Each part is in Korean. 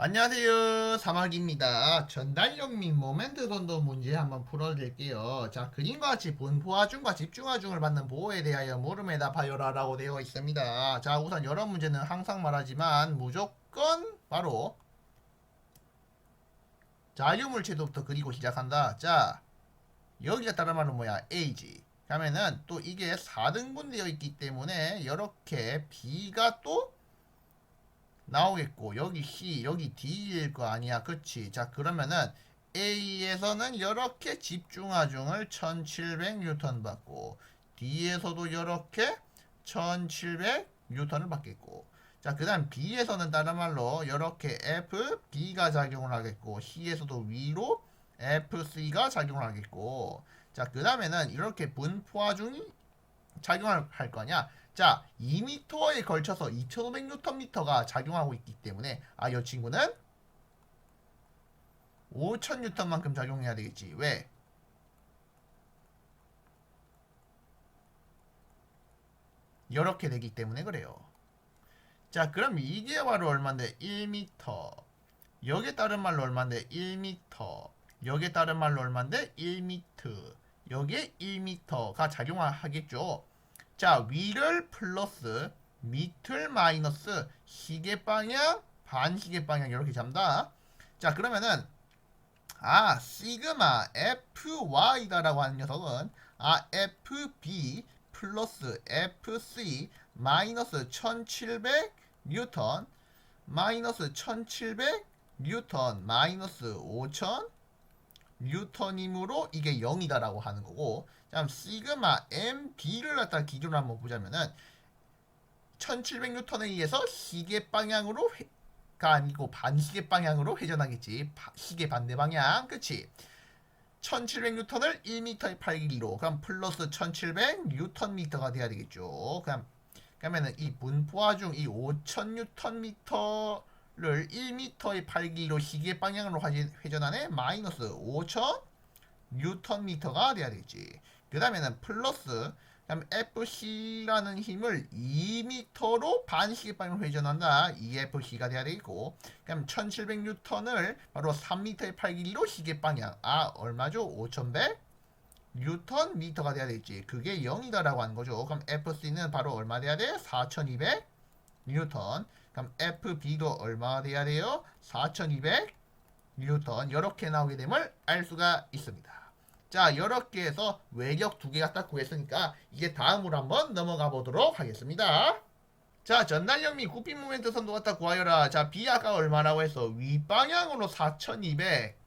안녕하세요. 사막입니다. 전달력 및 모멘트 선도 문제 한번 풀어드릴게요. 자, 그림과 같이 분포하중과 집중하중을 받는 보호에 대하여 물음에 답하여라 라고 되어 있습니다. 자, 우선 여러 문제는 항상 말하지만 무조건 바로 자유물체도부터 그리고 시작한다. 자, 여기가 다른 말로 뭐야? A지. 그러면은 또 이게 4등분 되어 있기 때문에 이렇게 B가 또 나오겠고 여기 C 여기 D일 거 아니야, 그치? 자, 그러면은 A에서는 이렇게 집중하중을 1700N 받고 D에서도 이렇게 1700N을 받겠고, 자, 그 다음 B에서는 다른 말로 이렇게 FB가 작용을 하겠고 C에서도 위로 FC가 작용을 하겠고, 자, 그 다음에는 이렇게 분포하중이 작용을 할 거냐? 자, 2m에 걸쳐서 2500Nm가 작용하고 있기 때문에 이 친구는 5000N만큼 작용해야 되겠지. 왜? 이렇게 되기 때문에 그래요. 자, 그럼 이게 바로 얼마인데? 1m. 여기에 따른 말로 얼마인데? 1m. 여기에 따른 말로 얼마인데? 1m. 여기에 1m가 작용하겠죠. 자, 위를 플러스 밑을 마이너스 시계 방향 반시계 방향 이렇게 잡다. 자, 그러면은 시그마 FY다라고 하는 녀석은 FB 플러스 FC 마이너스 1700N 마이너스 1700N 마이너스 5000 뉴턴이므로 이게 0이다라고 하는 거고, 그다음 시그마 MB를 갖다 기준으로 한번 보자면은 1700N에 의해서 시계 방향으로 가 아니고 반시계 방향으로 회전하겠지. 시계 반대 방향, 그치? 1700N을 1m의 8길이로 그럼 플러스 1700Nm가 돼야 되겠죠. 그러면은 이 분포하중 이 5000Nm를 1m의 8길이로 시계 방향으로 회전하네. 마이너스 5000Nm가 돼야 되겠지. 그 다음에는 플러스 그럼 FC라는 힘을 2m로 반시계 방향으로 회전한다. EFC가 돼야 되겠고, 그럼 1700N을 바로 3m의 8길이로 시계 방향 얼마죠? 5100Nm가 돼야 되겠지. 그게 0이다라고 하는 거죠. 그럼 FC는 바로 얼마 돼야 돼? 4200N. 그럼 FB도 얼마 돼야 돼요? 4200N. 이렇게 나오게 됨을 알 수가 있습니다. 자, 이렇게 해서 외력 두 개가 딱 구했으니까 이게 다음으로 한번 넘어가 보도록 하겠습니다. 자, 전달력 및 구피 모멘트 선도 갖다 구하여라. 자, B 아까 얼마라고 했어? 윗방향으로 4200.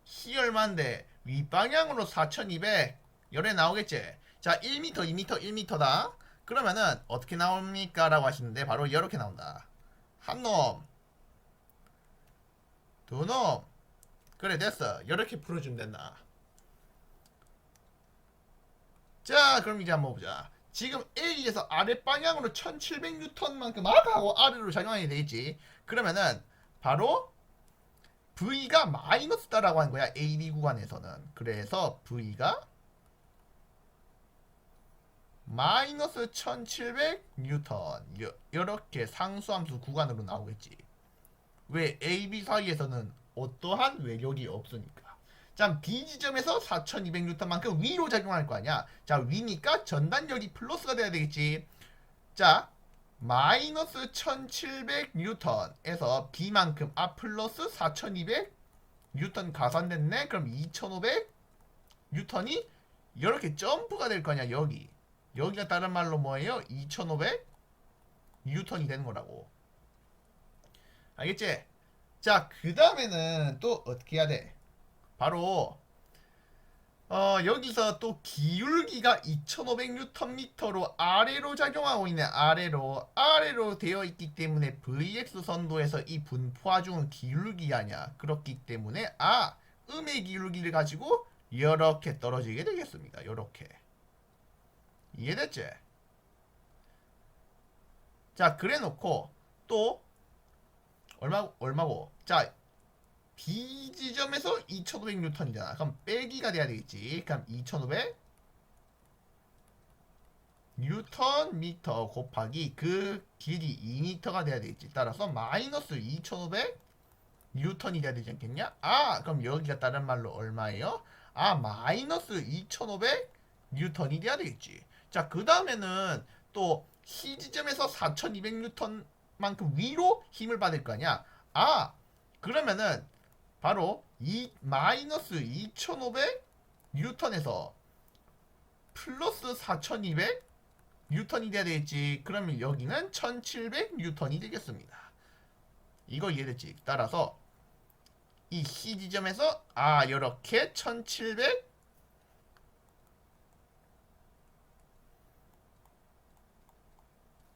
C 얼마인데? 윗방향으로 4200. 열에 나오겠지? 자, 1m, 2m, 1m다. 그러면은 어떻게 나옵니까? 라고 하시는데 바로 이렇게 나온다. 한 놈, 두 놈. 그래, 됐어. 이렇게 풀어주면 된다. 자, 그럼 이제 한번 보자. 지금 A에서 아랫방향으로 1700N만큼 하고 아래로 작용하게 되겠지. 그러면은 바로 V가 마이너스다라고 하는 거야. AB 구간에서는. 그래서 V가 마이너스 1700N. 이렇게 상수함수 구간으로 나오겠지. 왜? AB 사이에서는 어떠한 외력이 없으니까. 자, B 지점에서 4200N만큼 위로 작용할 거 아니야. 자, 위니까 전단력이 플러스가 돼야 되겠지. 자, 마이너스 1700N에서 B만큼 플러스 4200N 가산됐네. 그럼 2500N이 이렇게 점프가 될 거 아니야. 여기가 다른 말로 뭐예요? 2500N이 되는 거라고. 알겠지? 자, 그 다음에는 또 어떻게 해야 돼? 바로 여기서 또 기울기가 2500Nm로 아래로 작용하고 있네. 아래로 되어 있기 때문에 VX 선도에서 이 분포하중은 기울기 아니야. 그렇기 때문에 음의 기울기를 가지고 이렇게 떨어지게 되겠습니다. 이렇게. 이해됐지? 자, 그래 놓고 또 얼마고? 자, B 지점에서 2500N이잖아. 그럼 빼기가 돼야 되겠지. 그럼 2500Nm 곱하기 그 길이 2m가 돼야 되겠지. 따라서 마이너스 2500 뉴턴이 돼야 되지 않겠냐? 아, 그럼 여기가 다른 말로 얼마예요? 아, 마이너스 2500 뉴턴이 돼야 되겠지. 자, 그 다음에는 또 C 지점에서 4200 뉴턴만큼 위로 힘을 받을 거 아니야? 아, 그러면은 바로 이 마이너스 2500 뉴턴에서 플러스 4200 뉴턴이 돼야 되겠지. 그러면 여기는 1700 뉴턴이 되겠습니다. 이거 이해됐지? 따라서 이 C 지점에서 이렇게 1700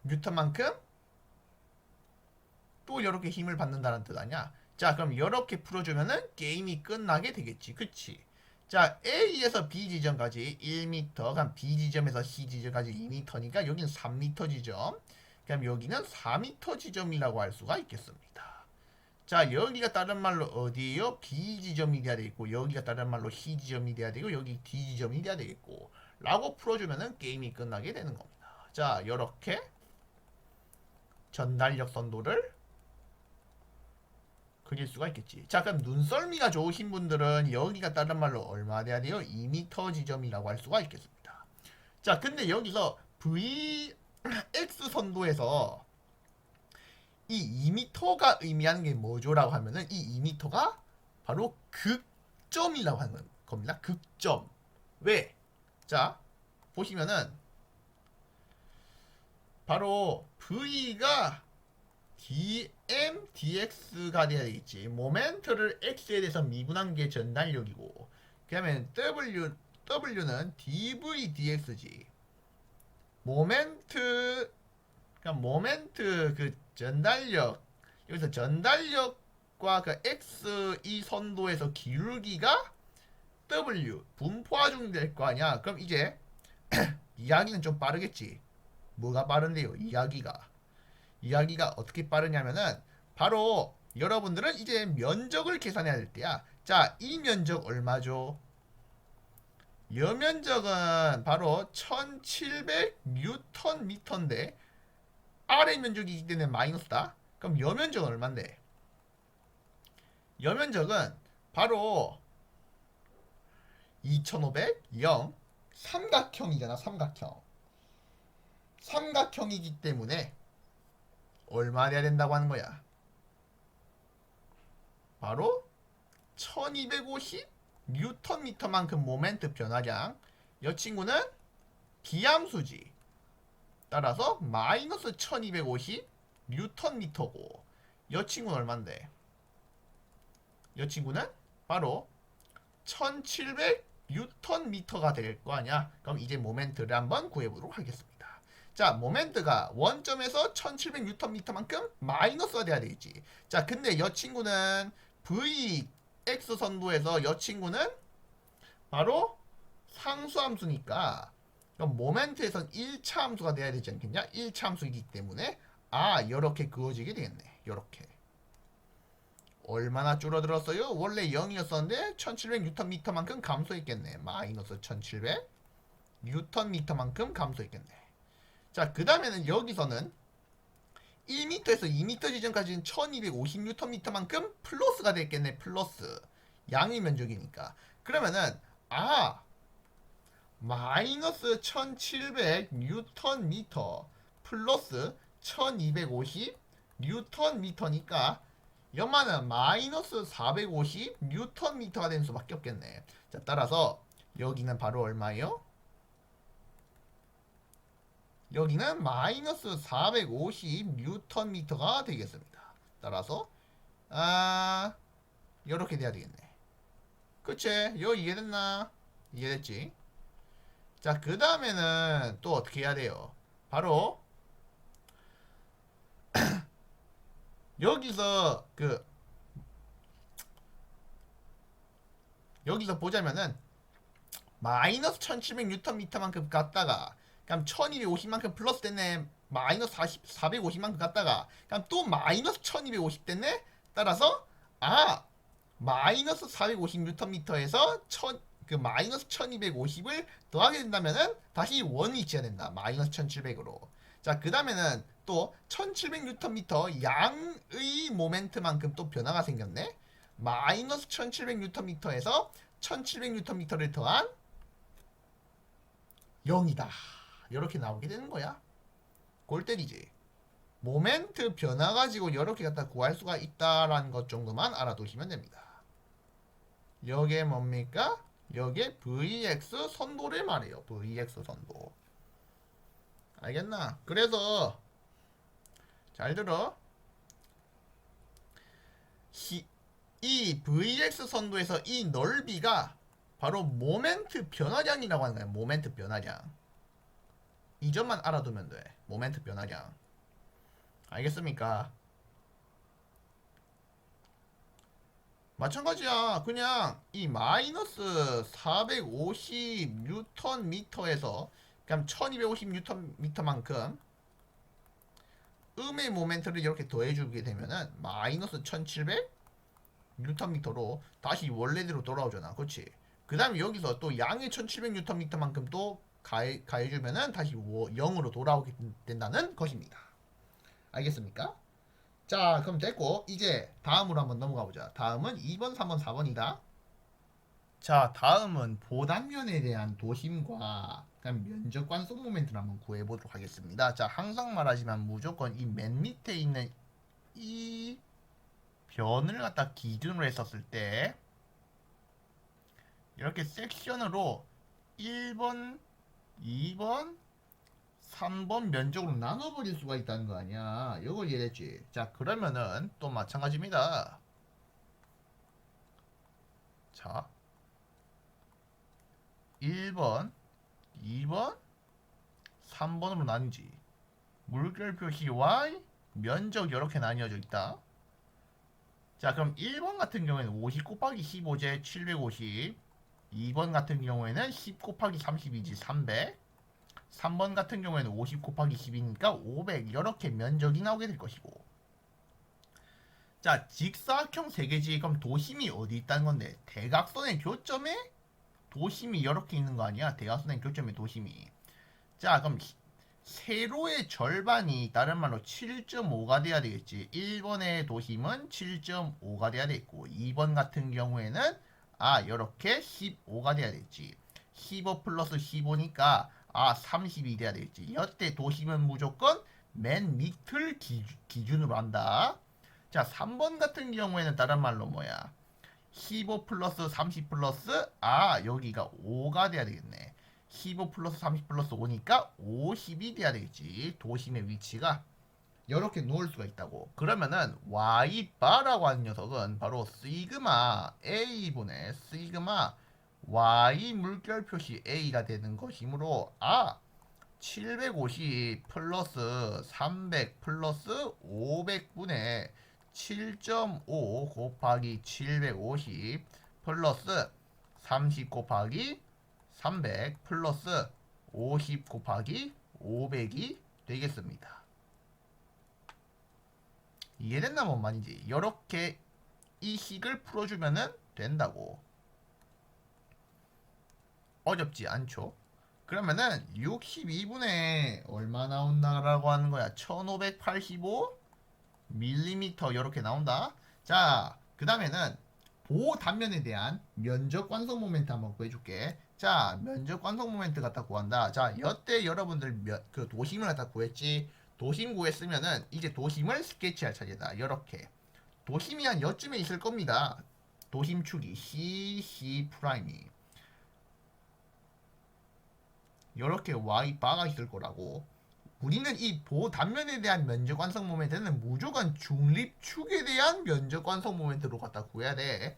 뉴턴만큼 또 이렇게 힘을 받는다는 뜻 아니야? 자, 그럼 이렇게 풀어주면은 게임이 끝나게 되겠지. 그치? 자, A에서 B 지점까지 1m, 그럼 B 지점에서 C 지점까지 2m니까 여기는 3m 지점. 그럼 여기는 4m 지점이라고 할 수가 있겠습니다. 자, 여기가 다른 말로 어디에요? B 지점이 돼야 되겠고, 여기가 다른 말로 C 지점이 돼야 되고, 여기 D 지점이 돼야 되겠고, 라고 풀어주면은 게임이 끝나게 되는 겁니다. 자, 이렇게 전달력 선도를 그릴 수가 있겠지. 자, 그럼 눈썰미가 좋으신 분들은 여기가 다른 말로 얼마 돼야 돼요? 2m 지점이라고 할 수가 있겠습니다. 자, 근데 여기서 VX 선도에서 이 2m가 의미하는 게 뭐죠? 라고 하면은 이 2m가 바로 극점이라고 하는 겁니다. 극점. 왜? 자, 보시면은 바로 V가 dm dx가 돼야 되겠지. 모멘트를 x에 대해서 미분한 게 전달력이고, 그러면 w는 dv dx지. 모멘트, 그러니까 모멘트 그 전달력, 여기서 전달력과 그 x 이 선도에서 기울기가 w 분포하중될 거 아니야. 그럼 이제 이야기는 좀 빠르겠지. 뭐가 빠른데요? 이야기가 어떻게 빠르냐면은 바로 여러분들은 이제 면적을 계산해야 될 때야. 자, 이 면적 얼마죠? 이 면적은 바로 1700 뉴턴 미터인데 아래 면적이기 때문에 마이너스다. 그럼 이 면적은 얼만데? 이 면적은 바로 2500 0 삼각형이잖아. 삼각형이기 때문에 얼마 돼야 된다고 하는 거야? 바로 1250 뉴턴 미터만큼 모멘트 변화량. 이 친구는 기함수지. 따라서 마이너스 1250 뉴턴 미터고, 이 친구는 얼만데? 이 친구는 바로 1700 뉴턴 미터가 될 거 아니야. 그럼 이제 모멘트를 한번 구해보도록 하겠습니다. 자, 모멘트가 원점에서 1700 뉴턴 미터만큼 마이너스가 돼야 되겠지. 자, 근데 이 친구는 VX 선도에서 이 친구는 바로 상수함수니까 그럼 모멘트에선 1차 함수가 돼야 되지 않겠냐? 1차 함수이기 때문에 이렇게 그어지게 되겠네. 이렇게. 얼마나 줄어들었어요? 원래 0이었었는데 1700 뉴턴 미터만큼 감소했겠네. 마이너스 1700 뉴턴 미터만큼 감소했겠네. 자, 그 다음에는 여기서는 1m에서 2m 지점까지는 1250 뉴턴 미터만큼 플러스가 됐겠네. 플러스. 양의 면적이니까. 그러면은 마이너스 1700 뉴턴 미터 플러스 1250 뉴턴 미터니까 연마는 마이너스 450 뉴턴 미터가 되는 수밖에 없겠네. 자, 따라서 여기는 바로 얼마예요? 여기는 마이너스 450 뉴턴 미터가 되겠습니다. 따라서 이렇게 돼야 되겠네. 그치? 이거 이해됐나? 이해됐지? 자, 그 다음에는 또 어떻게 해야 돼요? 바로 여기서 여기서 보자면은 마이너스 1700 뉴턴 미터만큼 갔다가 그럼 1250만큼 플러스 됐네. 마이너스 450만큼 갔다가 그럼 또 마이너스 1250 됐네. 따라서 마이너스 450 뉴턴 미터에서 마이너스 1250을 더하게 된다면은 다시 원위치해야 된다. 마이너스 1700으로. 자, 그 다음에는 또 1700Nm 양의 모멘트만큼 또 변화가 생겼네. 마이너스 1700Nm에서 1700Nm를 더한 0이다. 이렇게 나오게 되는 거야. 골 때리지. 모멘트 변화 가지고 이렇게 갖다 구할 수가 있다라는 것 정도만 알아두시면 됩니다. 여기에 뭡니까? 여기에 VX 선도를 말해요. VX 선도. 알겠나? 그래서 잘 들어. 이 VX 선도에서 이 넓이가 바로 모멘트 변화량이라고 하는 거야. 모멘트 변화량. 이 점만 알아두면 돼. 모멘트 변화량. 알겠습니까? 마찬가지야. 그냥 이 마이너스 450 뉴턴 미터에서 그냥 1250 뉴턴 미터만큼 음의 모멘트를 이렇게 더해주게 되면은 마이너스 1700 뉴턴 미터로 다시 원래대로 돌아오잖아. 그렇지? 그 다음에 여기서 또 양의 1700 뉴턴 미터만큼 또 가해주면은 다시 0으로 돌아오게 된다는 것입니다. 알겠습니까? 자, 그럼 됐고 이제 다음으로 한번 넘어가 보자. 다음은 2번, 3번, 4번이다. 자, 다음은 보단면에 대한 도심과 면적 관성 모멘트를 한번 구해보도록 하겠습니다. 자, 항상 말하지만 무조건 이 맨 밑에 있는 이 변을 갖다 기준으로 했었을 때 이렇게 섹션으로 1번, 2번, 3번 면적으로 나눠버릴 수가 있다는 거 아니야. 이걸 이해했지. 자, 그러면은 또 마찬가지입니다. 자, 1번, 2번, 3번으로 나뉘지. 물결 표시 Y, 면적 이렇게 나뉘어져 있다. 자, 그럼 1번 같은 경우에는 50 곱하기 15제 750, 2번 같은 경우에는 10 곱하기 32지 300, 3번 같은 경우에는 50 곱하기 10이니까 500 이렇게 면적이 나오게 될 것이고. 자, 직사각형 세개지. 그럼 도심이 어디 있다는 건데? 대각선의 교점에 도심이 이렇게 있는 거 아니야? 대각선의 교점에 도심이. 자, 그럼 세로의 절반이 다른 말로 7.5가 돼야 되겠지. 1번의 도심은 7.5가 돼야 되겠고 2번 같은 경우에는 이렇게 15가 돼야 되겠지. 15 플러스 15니까 32 돼야 되겠지. 여태 도심은 무조건 맨 밑을 기준으로 한다. 자, 3번 같은 경우에는 다른 말로 뭐야? 15 플러스 30 플러스 여기가 5가 돼야 되겠네. 15 플러스 30 플러스 5니까 50이 돼야 되겠지. 도심의 위치가 이렇게 놓을 수가 있다고. 그러면은 Y바라고 하는 녀석은 바로 시그마 A분의 시그마 Y 물결 표시 A가 되는 것이므로 750 플러스 300 플러스 500분의 7.5 곱하기 750 플러스 30 곱하기 300 플러스 50 곱하기 500이 되겠습니다. 이해됐나 뭔 말인지. 이렇게 이 식을 풀어주면은 된다고. 어렵지 않죠? 그러면은 62분의 얼마 나온다라고 하는 거야? 1585mm 이렇게 나온다. 자, 그 다음에는 보단면에 대한 면적 관성 모멘트 한번 구해줄게. 자, 면적 관성 모멘트 갖다 구한다. 자, 여태 여러분들 그 도심을 갖다 구했지. 도심 구했으면은 이제 도심을 스케치할 차례다. 이렇게 도심이 한 여쯤에 있을 겁니다. 도심축이 C 프라임이 이렇게 Y바가 있을 거라고. 우리는 이 보단면에 대한 면적 완성 모멘트는 무조건 중립축에 대한 면적 완성 모멘트로 갖다 구해야 돼.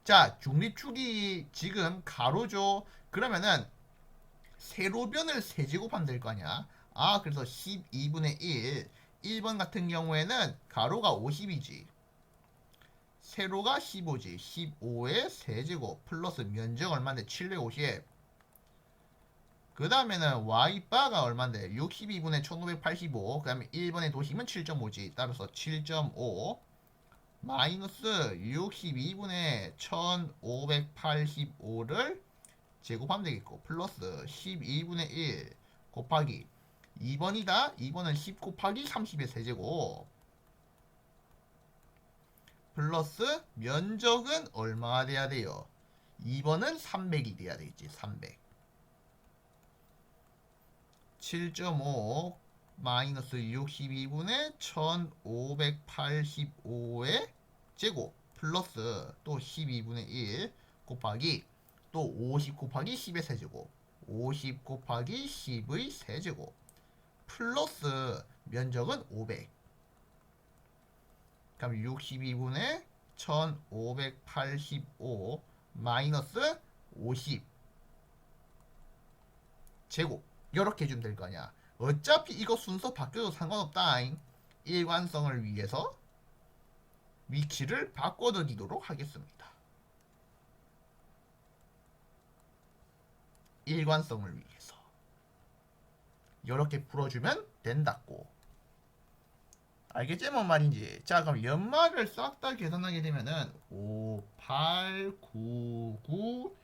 자, 중립축이 지금 가로죠. 그러면은 세로변을 세제곱하면 될 거 아니야. 그래서 12분의 1. 1번 같은 경우에는 가로가 50이지. 세로가 15지. 15의 세제곱 플러스 면적 얼마인데 750. 그 다음에는 Y바가 얼마인데 62분의 1585. 그 다음에 1번의 도심은 7.5지. 따라서 7.5 마이너스 62분의 1585를 제곱하면 되겠고 플러스 12분의 1 곱하기 2번이다. 2번은 10 곱하기 30의 세제곱 플러스 면적은 얼마가 돼야 돼요? 2번은 300이 돼야 되겠지. 300. 7.5 마이너스 62분의 1585의 제곱 플러스 또 12분의 1 곱하기 또 50 곱하기 10의 세제곱 50 곱하기 10의 세제곱 플러스 면적은 500. 그럼 62분의 1585 마이너스 50 제곱 이렇게 해주면 될 거 아니야. 어차피 이거 순서 바뀌어도 상관없다. 일관성을 위해서 위치를 바꿔드리도록 하겠습니다. 일관성을 위해서 이렇게 풀어주면 된다고. 알겠지? 뭔 말인지. 자, 그럼 연말을 싹 다 계산하게 되면은 5, 8, 9, 9,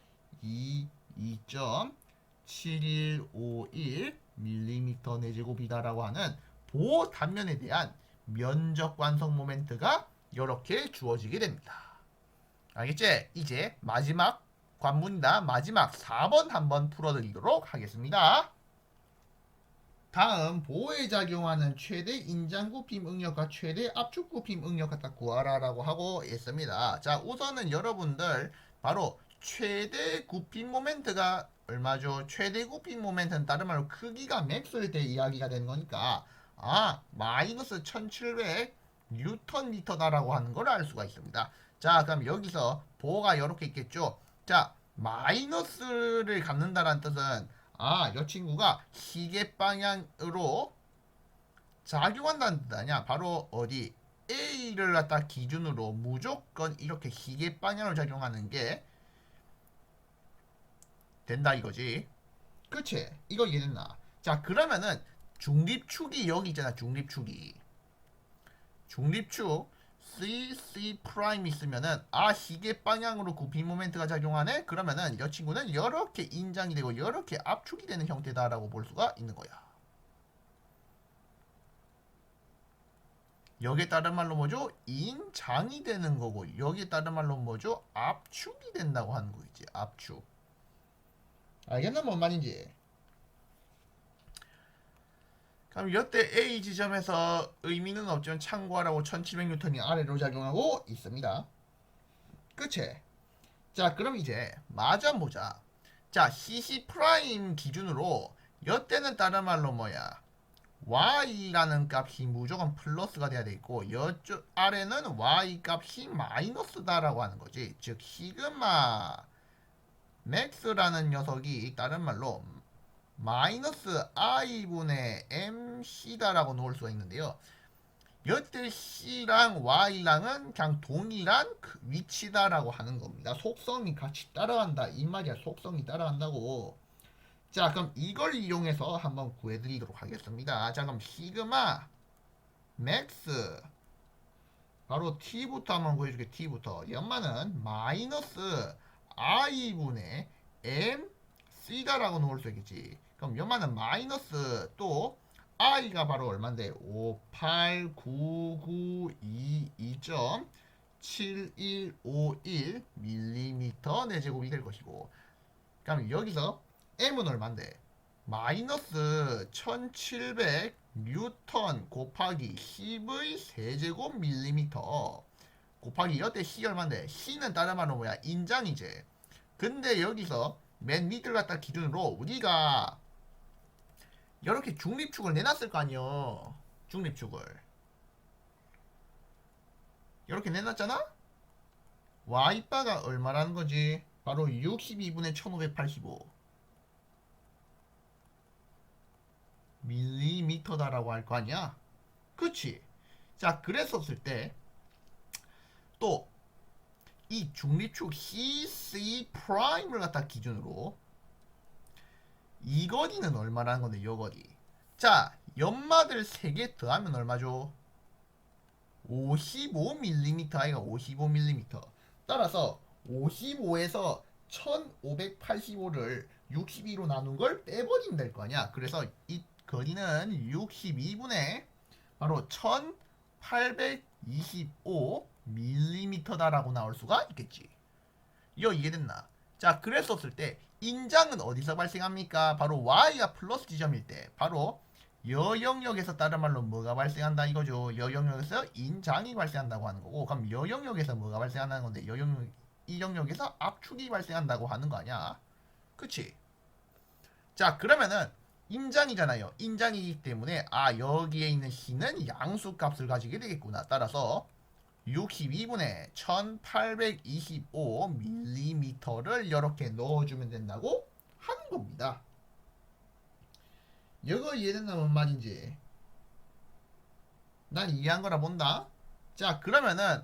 2, 2.7151 밀리미터 내제곱이다라고 하는 보호 단면에 대한 면적 완성 모멘트가 이렇게 주어지게 됩니다. 알겠지? 이제 마지막 관문이다. 마지막 4번 한번 풀어드리도록 하겠습니다. 다음 보호에 작용하는 최대 인장 굽힘 응력과 최대 압축 굽힘 응력 갖다 구하라라고 하고 있습니다. 자, 우선은 여러분들 바로 최대 굽힘 모멘트가 얼마죠? 최대 굽힘 모멘트는 다른 말로 크기가 맥스일 때 이야기가 되는 거니까 마이너스 1700 뉴턴 미터다라고 하는 걸 알 수가 있습니다. 자, 그럼 여기서 보호가 이렇게 있겠죠. 자, 마이너스를 갖는다는 뜻은 이 친구가 시계 방향으로 작용한다는 뜻 아니야. 바로 어디 A를 갖다 기준으로 무조건 이렇게 시계 방향으로 작용하는 게 된다 이거지. 그치? 이거 이해됐나? 자, 그러면은 중립축이 여기 있잖아. 중립축이. 중립축 C 프라임 있으면은 시계 방향으로 굽힘 모멘트가 작용하네. 그러면은 이 친구는 이렇게 인장이 되고 이렇게 압축이 되는 형태다라고 볼 수가 있는 거야. 여기에 따른 말로 뭐죠? 인장이 되는 거고 여기에 따른 말로 뭐죠? 압축이 된다고 하는 거겠지. 압축. 알겠나? 뭔 말인지. 그럼 이때 A 지점에서 의미는 없지만 참고하라고 1700N이 아래로 작용하고 있습니다. 그치? 자, 그럼 이제 마저 보자. 자, CC 프라임 기준으로 이때는 다른 말로 뭐야? Y라는 값이 무조건 플러스가 돼야 되겠고 이쪽 아래는 Y 값이 마이너스다라고 하는 거지. 즉 시그마 맥스라는 녀석이 다른 말로 마이너스 i분의 mc다라고 놓을 수가 있는데요. 여태 c랑 y랑은 그냥 동일한 위치다라고 하는 겁니다. 속성이 같이 따라간다 이 말이야. 속성이 따라간다고. 자, 그럼 이걸 이용해서 한번 구해드리도록 하겠습니다. 자, 그럼 시그마 맥스 바로 t부터 한번 구해줄게. t부터 연마는 마이너스 i분의 mc다라고 놓을 수 있겠지. 그럼 연마는 마이너스 또 i가 바로 얼만데 58992.7151 밀리미터 내제곱이 될 것이고, 그럼 여기서 m은 얼만데 마이너스 1700 뉴턴 곱하기 10의 세제곱 밀리미터 곱하기 여태 c 얼만데 c는 다른 말로 뭐야? 인장이지. 근데 여기서 맨 밑을 갖다 기준으로 우리가 이렇게 중립축을 내놨을 거 아니요. 중립축을 이렇게 내놨잖아. y바가 얼마라는 거지? 바로 62분의 1585 밀리미터다라고 할 거 아니야. 그치? 자, 그랬었을 때 또 이 중립축 CC 프라임을 갖다 기준으로 이 거리는 얼마라는 건데, 요 거리. 자, 연마들 3개 더하면 얼마죠? 55mm 아이가 55mm. 따라서 55에서 1585를 62로 나눈 걸 빼버리면 될 거 아니야. 그래서 이 거리는 62분의 바로 1825mm다라고 나올 수가 있겠지. 이거 이해됐나? 자, 그랬었을 때 인장은 어디서 발생합니까? 바로 y가 플러스 지점일 때 바로 여영역에서 다른 말로 뭐가 발생한다 이거죠. 여영역에서 인장이 발생한다고 하는 거고, 그럼 여영역에서 뭐가 발생한다는 건데 이 영역에서 압축이 발생한다고 하는 거 아니야? 그치? 자, 그러면은 인장이잖아요. 인장이기 때문에 여기에 있는 C는 양수값을 가지게 되겠구나. 따라서 62분의 1825mm를 이렇게 넣어주면 된다고 하는 겁니다. 이거 이해됐나 뭔 말인지? 난 이해한 거라 본다. 자, 그러면은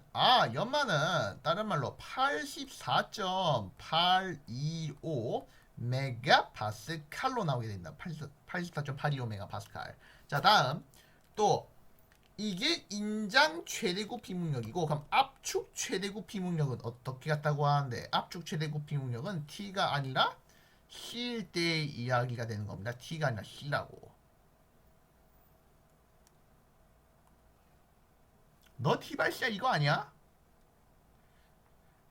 연마는 다른 말로 84.825 메가파스칼로 나오게 된다. 84.825 메가파스칼. 자, 다음 또 이게 인장 최대 부피 능력이고, 그럼 압축 최대 부피 능력은 어떻게 같다고 하는데, 압축 최대 부피 능력은 T가 아니라 C일 때 이야기가 되는 겁니다. T가 아니라 C라고. 너 T발씨야 이거 아니야?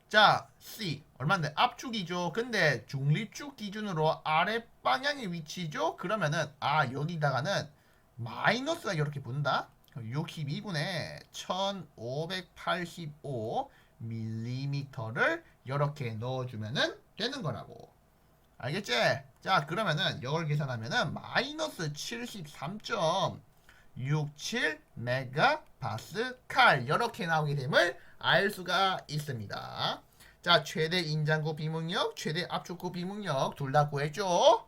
자, C 얼마인데? 압축이죠. 근데 중립축 기준으로 아래 방향의 위치죠. 그러면은 여기다가는 마이너스가 이렇게 붙는다. 62분의 1585mm를 이렇게 넣어주면은 되는 거라고. 알겠지? 자, 그러면은 이걸 계산하면은 마이너스 73.67 메가파스칼 이렇게 나오게 됨을 알 수가 있습니다. 자, 최대 인장구 비능력, 최대 압축구 비능력 둘 다 구했죠?